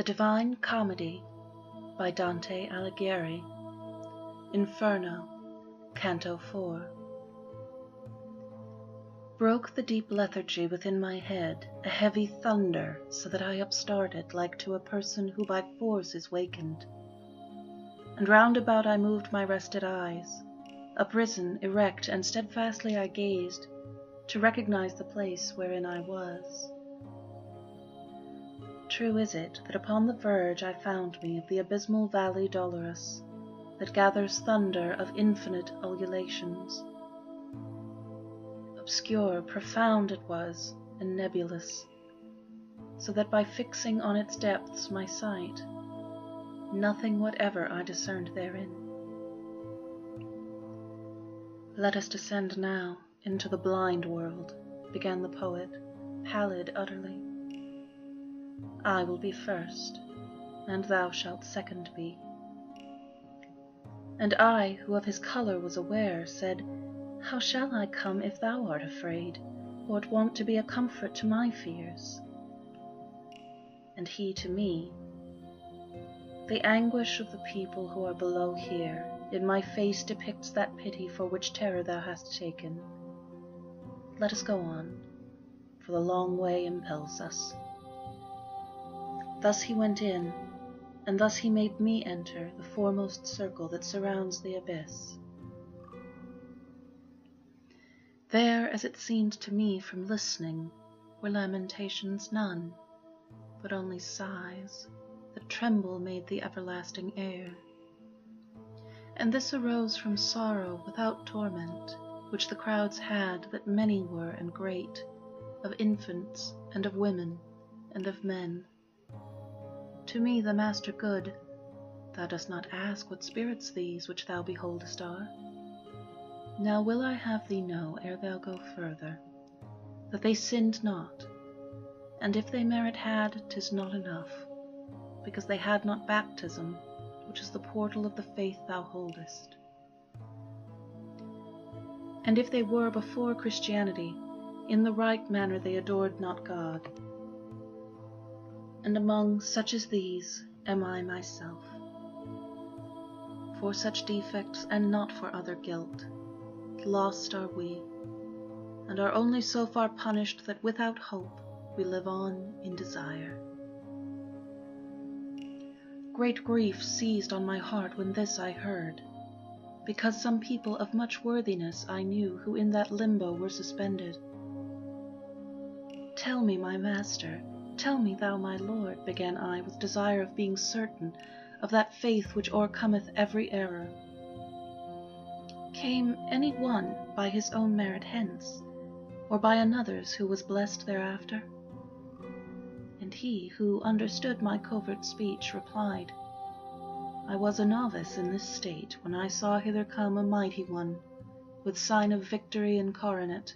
The Divine Comedy by Dante Alighieri. Inferno, Canto 4. Broke the deep lethargy within my head, a heavy thunder, so that I upstarted like to a person who by force is wakened. And round about I moved my rested eyes, uprisen, erect, and steadfastly I gazed, to recognize the place wherein I was. True is it that upon the verge I found me of the abysmal valley dolorous, that gathers thunder of infinite ululations. Obscure, profound it was, and nebulous, so that by fixing on its depths my sight, nothing whatever I discerned therein. Let us descend now into the blind world, began the poet, pallid utterly. I will be first, and thou shalt second be. And I, who of his colour was aware, said, How shall I come if thou art afraid, or wont to be a comfort to my fears? And he to me, The anguish of the people who are below here in my face depicts that pity for which terror thou hast taken. Let us go on, for the long way impels us. Thus he went in, and thus he made me enter the foremost circle that surrounds the abyss. There, as it seemed to me from listening, were lamentations none, but only sighs that tremble made the everlasting air. And this arose from sorrow without torment, which the crowds had that many were and great, of infants, and of women, and of men. To me, the Master good, thou dost not ask what spirits these which thou beholdest are. Now will I have thee know, ere thou go further, that they sinned not, and if they merit had, 'tis not enough, because they had not baptism, which is the portal of the faith thou holdest. And if they were before Christianity, in the right manner they adored not God. And among such as these am I myself. For such defects, and not for other guilt, lost are we, and are only so far punished that without hope we live on in desire. Great grief seized on my heart when this I heard, because some people of much worthiness I knew who in that limbo were suspended. Tell me, my master, tell me, thou my lord, began I, with desire of being certain of that faith which o'ercometh every error. Came any one by his own merit hence, or by another's who was blessed thereafter? And he, who understood my covert speech, replied, I was a novice in this state when I saw hither come a mighty one, with sign of victory and coronet.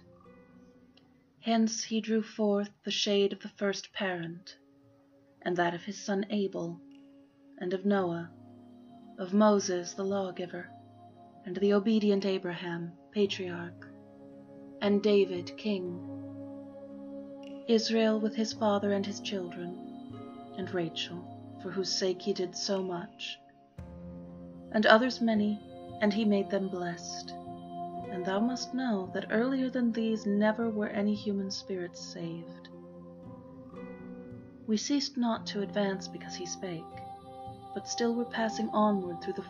Hence he drew forth the shade of the first parent, and that of his son Abel, and of Noah, of Moses the lawgiver, and the obedient Abraham, patriarch, and David, king, Israel with his father and his children, and Rachel, for whose sake he did so much, and others many, and he made them blessed. And thou must know that earlier than these never were any human spirits saved. We ceased not to advance because he spake, but still were passing onward through the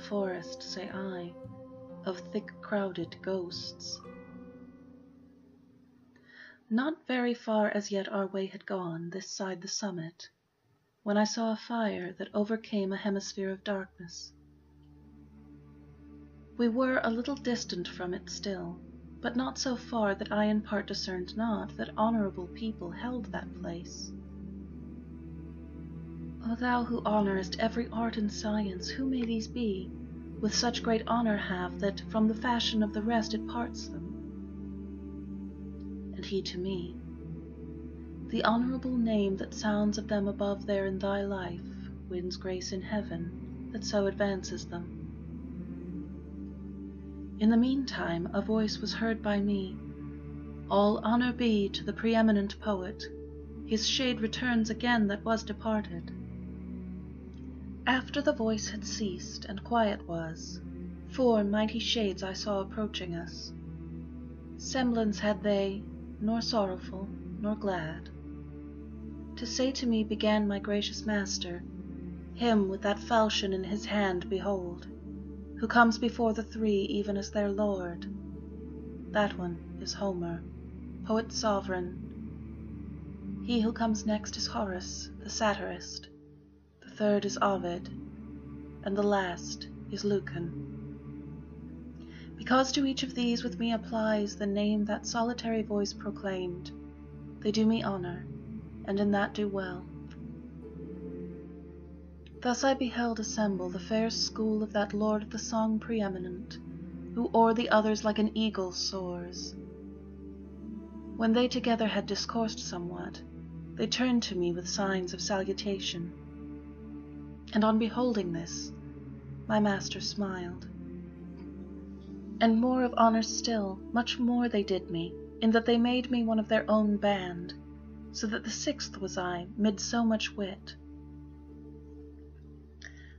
forest, say I, of thick crowded ghosts. Not very far as yet our way had gone, this side the summit, when I saw a fire that overcame a hemisphere of darkness. We were a little distant from it still, but not so far that I in part discerned not that honourable people held that place. O thou who honourest every art and science, who may these be, with such great honour have, that from the fashion of the rest it parts them? And he to me, The honourable name that sounds of them above there in thy life, wins grace in heaven, that so advances them. In the meantime a voice was heard by me, All honour be to the preeminent poet, his shade returns again that was departed. After the voice had ceased and quiet was, 4 mighty shades I saw approaching us. Semblance had they, nor sorrowful, nor glad. To say to me began my gracious master, him with that falchion in his hand behold, who comes before the 3 even as their lord. That one is Homer, poet sovereign. He who comes next is Horace, the satirist. The 3rd is Ovid, and the last is Lucan. Because to each of these with me applies the name that solitary voice proclaimed, they do me honor, and in that do well. Thus I beheld assemble the fair school of that lord of the song preeminent, who o'er the others like an eagle soars. When they together had discoursed somewhat, they turned to me with signs of salutation. And on beholding this, my master smiled. And more of honor still, much more they did me, in that they made me one of their own band, so that the 6th was I, mid so much wit.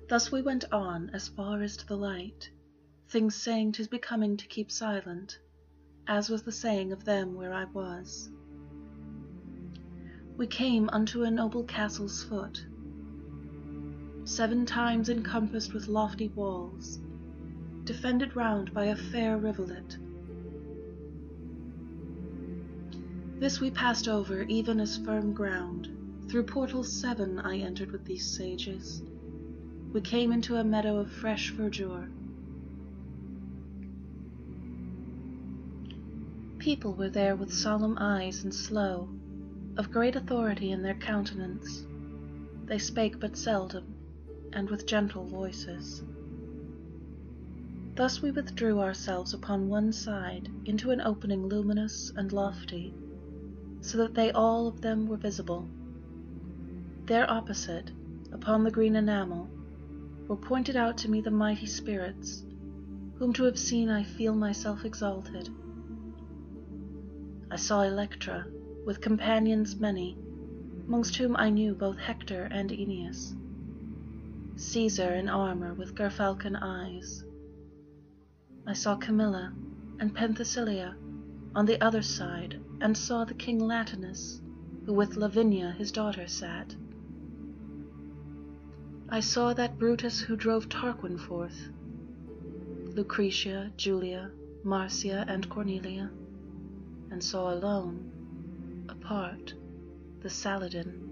Thus we went on as far as to the light, things saying 'tis becoming to keep silent, as was the saying of them where I was. We came unto a noble castle's foot, 7 times encompassed with lofty walls, defended round by a fair rivulet. This we passed over even as firm ground. Through portals 7 I entered with these sages. We came into a meadow of fresh verdure. People were there with solemn eyes and slow, of great authority in their countenance. They spake but seldom, and with gentle voices. Thus we withdrew ourselves upon one side into an opening luminous and lofty, so that they all of them were visible. There opposite, upon the green enamel, were pointed out to me the mighty spirits, whom to have seen I feel myself exalted. I saw Electra, with companions many, mongst whom I knew both Hector and Aeneas. Caesar in armor with gerfalcon eyes. I saw Camilla and Penthesilea on the other side, and saw the king Latinus, who with Lavinia his daughter sat. I saw that Brutus who drove Tarquin forth, Lucretia, Julia, Marcia, and Cornelia, and saw alone, apart, the Saladin.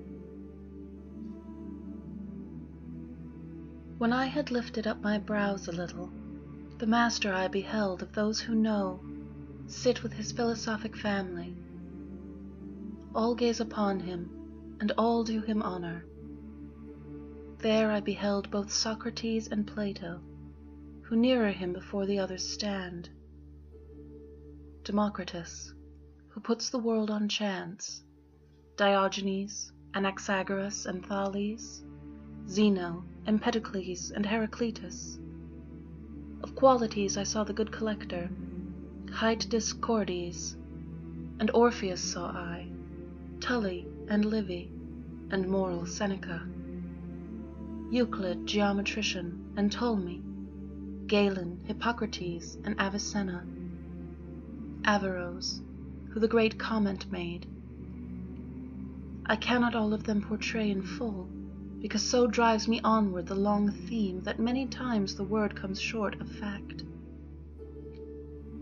When I had lifted up my brows a little, the master I beheld of those who know sit with his philosophic family. All gaze upon him, and all do him honor. There I beheld both Socrates and Plato, who nearer him before the others stand. Democritus, who puts the world on chance, Diogenes, Anaxagoras, and Thales, Zeno, Empedocles, and Heraclitus. Of qualities I saw the good Collector, hight Discordes, and Orpheus saw I, Tully and Livy, and moral Seneca. Euclid, geometrician, and Ptolemy, Galen, Hippocrates, and Avicenna, Averroes, who the great comment made. I cannot all of them portray in full, because so drives me onward the long theme that many times the word comes short of fact.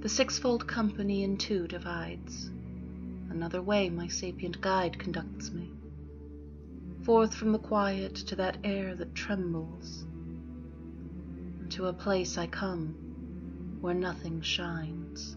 The 6-fold company in 2 divides. Another way my sapient guide conducts me, forth from the quiet to that air that trembles, and to a place I come where nothing shines.